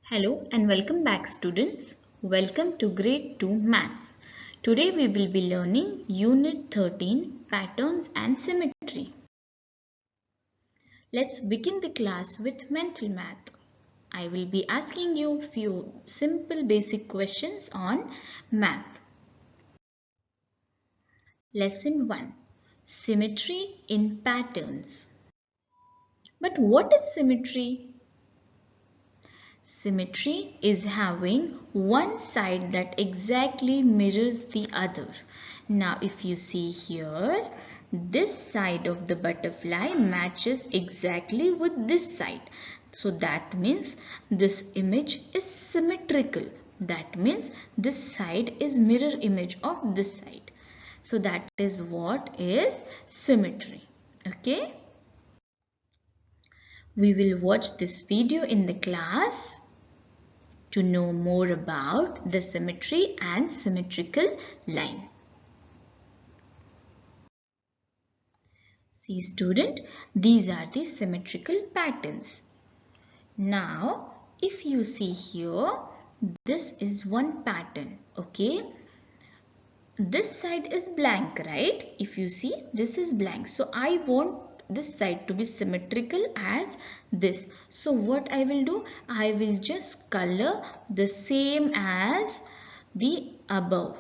Hello and welcome back students. Welcome to grade 2 maths. Today we will be learning unit 13 patterns and symmetry. Let's begin the class with mental math. I will be asking you few simple basic questions on math. Lesson 1. Symmetry in patterns. But what is symmetry? Symmetry is having one side that exactly mirrors the other. Now if you see here, this side of the butterfly matches exactly with this side. So that means this image is symmetrical. That means this side is mirror image of this side. So that is what is symmetry. Okay. We will watch this video in the class to know more about the symmetry and symmetrical line. See student, these are the symmetrical patterns. Now, if you see here, this is one pattern, okay? This side is blank, right? If you see, this is blank. So, I want this side to be symmetrical as this. So, what I will do? I will just color the same as the above.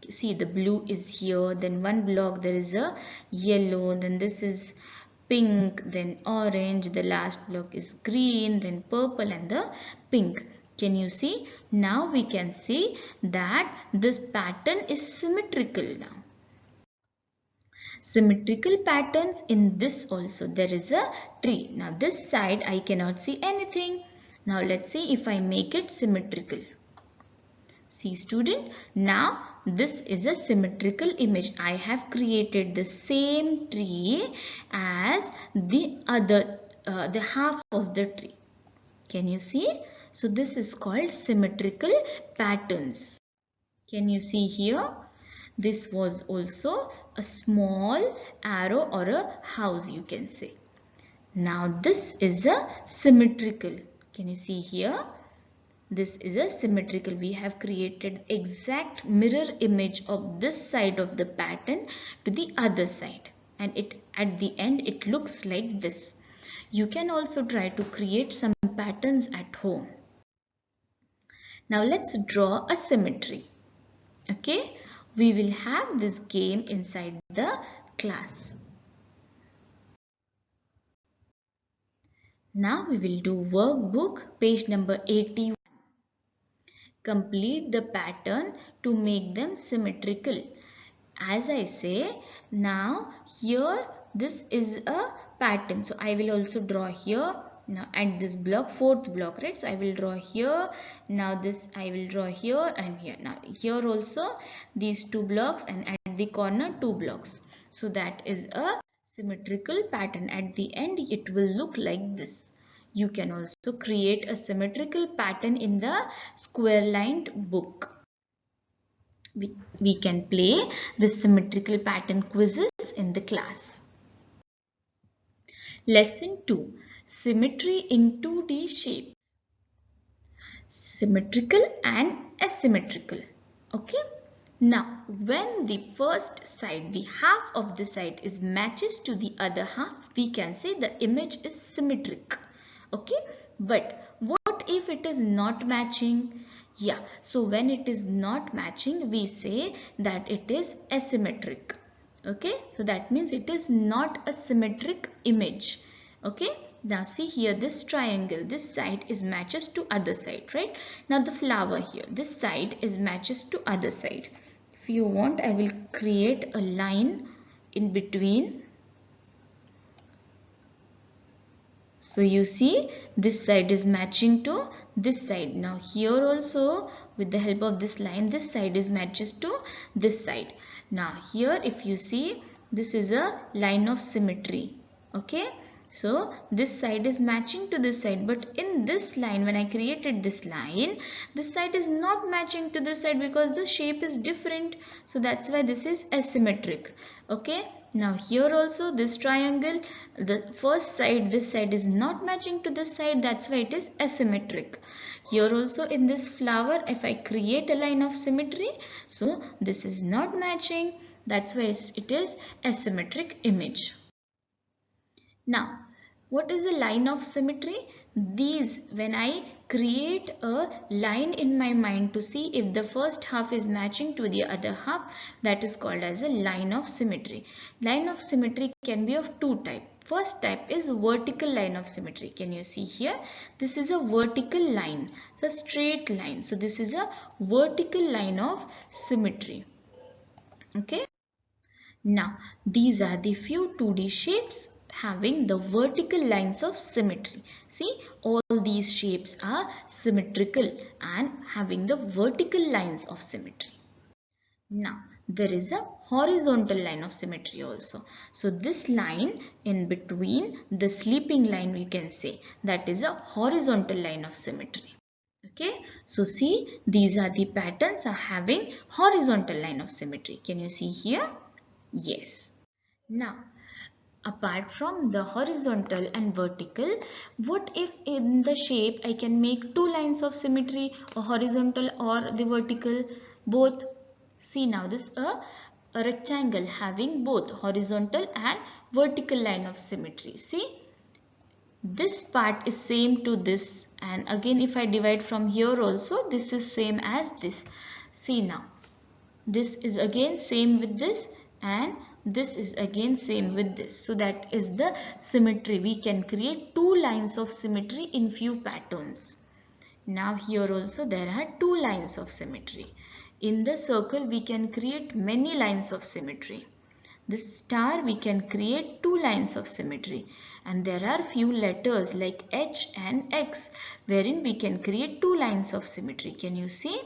See, the blue is here, then one block there is a yellow, then this is pink, then orange, the last block is green, then purple and the pink. Can you see? Now we can see that this pattern is symmetrical now. Symmetrical patterns in this also. There is a tree. Now this side I cannot see anything. Now let's see if I make it symmetrical. See student, now this is a symmetrical image. I have created the same tree as the other, the half of the tree. Can you see? So this is called symmetrical patterns. Can you see here? This was also a small arrow or a house you can say. Now this is a symmetrical. Can you see here? This is a symmetrical. We have created exact mirror image of this side of the pattern to the other side. And at the end it looks like this. You can also try to create some patterns at home. Now let's draw a symmetry. Okay, we will have this game inside the class. Now we will do workbook page number 81. Complete the pattern to make them symmetrical. As I say, now here this is a pattern. So I will also draw here. Now at this block, fourth block, right? So I will draw here. Now this I will draw here and here. Now here also these two blocks and at the corner two blocks. So that is a symmetrical pattern. At the end it will look like this. You can also create a symmetrical pattern in the square lined book. We can play the symmetrical pattern quizzes in the class. Lesson 2. Symmetry in 2D shapes. Symmetrical and asymmetrical. Okay. Now, when the first side, the half of the side is matches to the other half, we can say the image is symmetric. Okay. But what if it is not matching? Yeah, so when it is not matching, we say that it is asymmetric. Okay, so that means it is not a symmetric image. Okay, now see here this triangle, this side is matches to other side, right? Now the flower here, this side is matches to other side. If you want, I will create a line in between. So you see this side is matching to this side. Now here also with the help of this line, this side is matches to this side. Now here if you see, this is a line of symmetry. Okay. So this side is matching to this side, but in this line, when I created this line, this side is not matching to this side because the shape is different. So that's why this is asymmetric. Okay. Now here also this triangle, the first side, this side is not matching to this side, that's why it is asymmetric. Here also in this flower, if I create a line of symmetry, so this is not matching, that's why it is asymmetric image. Now, what is a line of symmetry? These, when I create a line in my mind to see if the first half is matching to the other half, that is called as a line of symmetry. Line of symmetry can be of two types. First type is vertical line of symmetry. Can you see here? This is a vertical line. It's a straight line. So this is a vertical line of symmetry. Okay. Now, these are the few 2D shapes having the vertical lines of symmetry. See, all these shapes are symmetrical and having the vertical lines of symmetry. Now, there is a horizontal line of symmetry also. So, this line in between the sleeping line, we can say that is a horizontal line of symmetry. Okay, so see, these are the patterns are having horizontal line of symmetry. Can you see here? Yes. Now, apart from the horizontal and vertical, what if in the shape I can make two lines of symmetry, a horizontal or the vertical, both? See now this a rectangle having both horizontal and vertical line of symmetry. See, this part is same to this, and again if I divide from here also, this is same as this. See now, this is again same with this and this is again same with this. So that is the symmetry. We can create two lines of symmetry in few patterns. Now here also there are two lines of symmetry. In the circle we can create many lines of symmetry. This star we can create two lines of symmetry, and there are few letters like H and X wherein we can create two lines of symmetry. Can you see?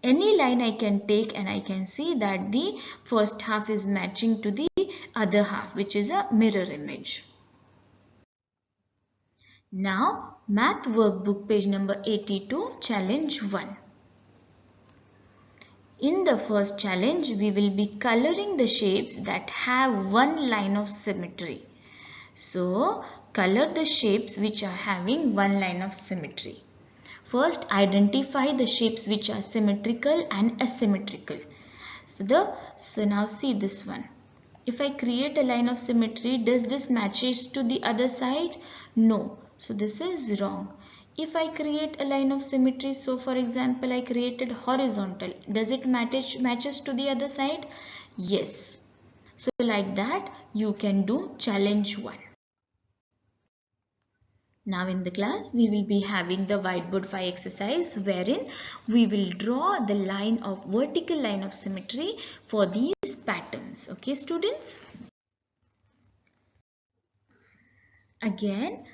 Any line I can take and I can see that the first half is matching to the other half, which is a mirror image. Now, math workbook page number 82, challenge 1. In the first challenge, we will be coloring the shapes that have one line of symmetry. So, color the shapes which are having one line of symmetry. First, identify the shapes which are symmetrical and asymmetrical. So now see this one. If I create a line of symmetry, does this matches to the other side? No. So this is wrong. If I create a line of symmetry, so for example, I created horizontal. Does it matches to the other side? Yes. So like that, you can do challenge 1. Now in the class, we will be having the whiteboard 5 exercise wherein we will draw the line of vertical line of symmetry for these patterns. Okay, students? Again,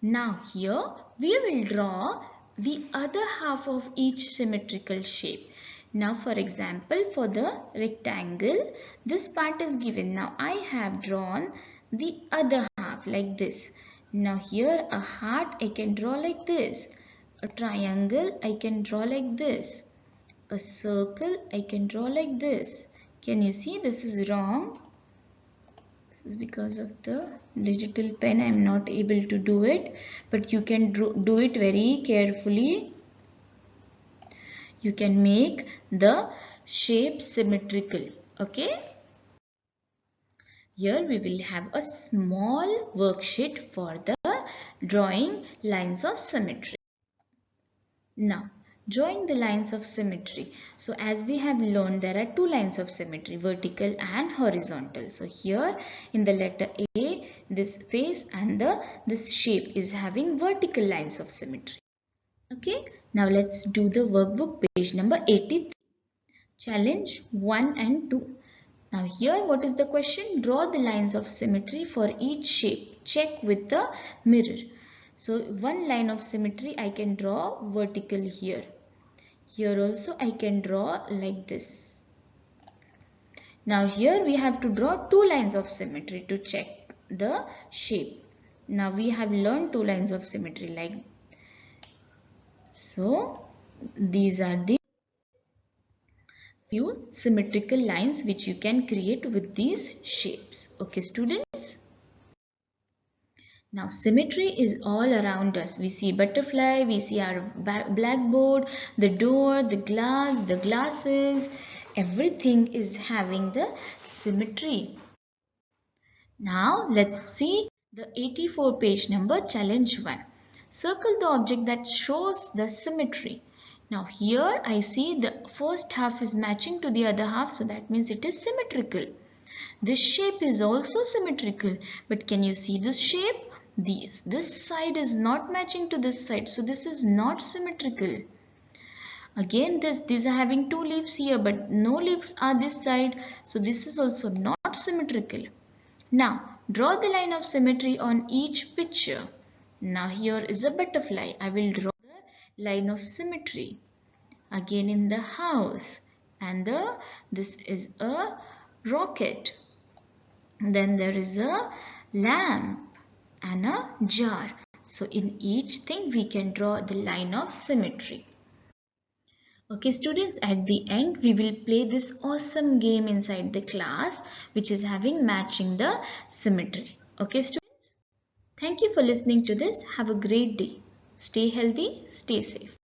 now here we will draw the other half of each symmetrical shape. Now for example, for the rectangle, this part is given. Now I have drawn the other half like this. Now here a heart I can draw like this. A triangle I can draw like this. A circle I can draw like this. Can you see this is wrong? This is because of the digital pen I am not able to do it, but you can do it very carefully. You can make the shape symmetrical. Okay. Here we will have a small worksheet for the drawing lines of symmetry. Now, drawing the lines of symmetry. So as we have learned, there are two lines of symmetry, vertical and horizontal. So here in the letter A, this face and this shape is having vertical lines of symmetry. Okay, now let's do the workbook page number 83. Challenge 1 and 2. Now here what is the question? Draw the lines of symmetry for each shape. Check with the mirror. So one line of symmetry I can draw vertical here. Here also I can draw like this. Now here we have to draw two lines of symmetry to check the shape. Now we have learned two lines of symmetry like so. These are the few symmetrical lines which you can create with these shapes. Okay, students? Now symmetry is all around us. We see butterfly, we see our blackboard, the door, the glass, the glasses. Everything is having the symmetry. Now let's see the 84 page number challenge 1. Circle the object that shows the symmetry. Now here I see the first half is matching to the other half, so that means it is symmetrical. This shape is also symmetrical, but can you see this shape? This side is not matching to this side, so this is not symmetrical. Again, these are having two leaves here, but no leaves are this side, so this is also not symmetrical. Now, draw the line of symmetry on each picture. Now here is a butterfly. I will draw the line of symmetry. Again in the house, and this is a rocket. Then there is a lamp and a jar. So in each thing we can draw the line of symmetry. Okay students, at the end we will play this awesome game inside the class which is having matching the symmetry. Okay students, thank you for listening to this. Have a great day. Stay healthy, stay safe.